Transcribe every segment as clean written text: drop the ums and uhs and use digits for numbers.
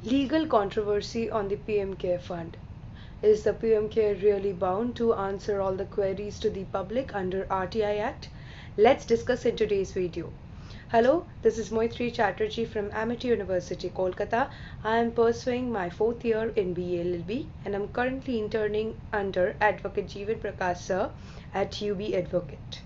Legal controversy on the PM Care Fund. Is the PM Care really bound to answer all the queries to the public under RTI Act? Let's discuss in today's video. Hello, this is Maitrayee Chatterjee from Amity University, Kolkata. I am pursuing my 4th year in BA LLB and I'm currently interning under Advocate PRAKASH sir at ubAdvocate.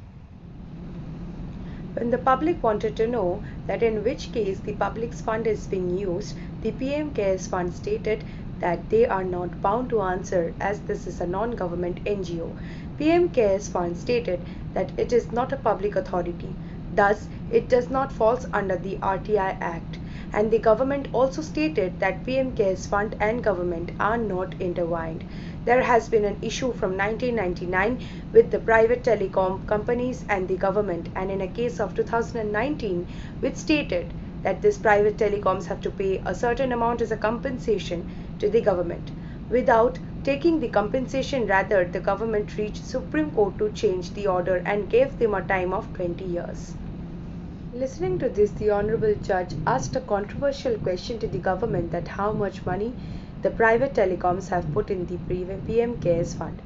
When the public wanted to know that in which case the public's fund is being used, the PM Cares Fund stated that they are not bound to answer as this is a non-government NGO. PM Cares Fund stated that it is not a public authority. Thus, it does not fall under the RTI Act. And the government also stated that PM Cares Fund and government are not intertwined. There has been an issue from 1999 with the private telecom companies and the government, and in a case of 2019 which stated that these private telecoms have to pay a certain amount as a compensation to the government. Without taking the compensation, rather the government reached Supreme Court to change the order and gave them a time of 20 years. Listening to this, the Honorable Judge asked a controversial question to the government that how much money the private telecoms have put in the PM Cares Fund.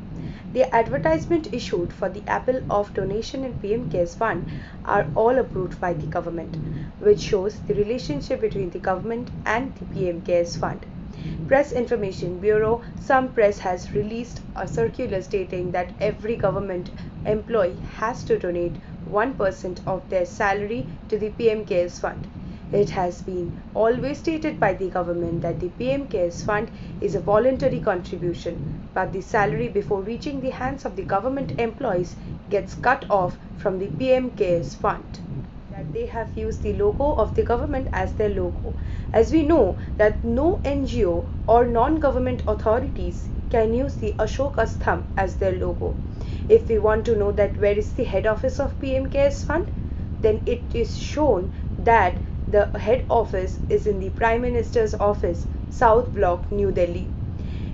The advertisement issued for the appeal of donation in PM Cares Fund are all approved by the government, which shows the relationship between the government and the PM Cares Fund. Press Information Bureau, some press has released a circular stating that every government employee has to donate 1% of their salary to the PM Cares Fund. It has been always stated by the government that the PM Cares Fund is a voluntary contribution, but the salary before reaching the hands of the government employees gets cut off from the PM Cares Fund. That they have used the logo of the government as their logo. As we know that no NGO or non-government authorities can use the Ashoka's thumb as their logo. If we want to know that where is the head office of PM Cares Fund, then it is shown that the head office is in the Prime Minister's office, South Block, New Delhi.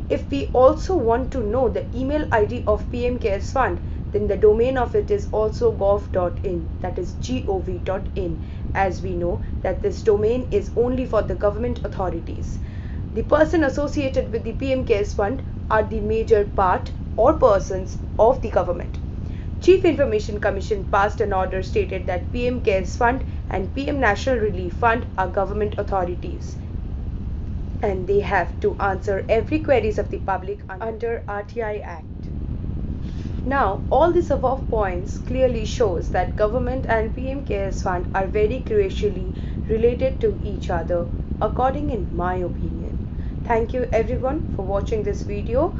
If we also want to know the email ID of PM Cares Fund, then the domain of it is also gov.in, that is gov.in, as we know that this domain is only for the government authorities. The person associated with the PM Cares Fund are the major part or persons of the government. Chief Information Commission passed an order stated that PM Cares Fund and PM National Relief Fund are government authorities and they have to answer every queries of the public under RTI Act. Now, all these above points clearly shows that government and PM Cares Fund are very crucially related to each other, according in my opinion. Thank you everyone for watching this video.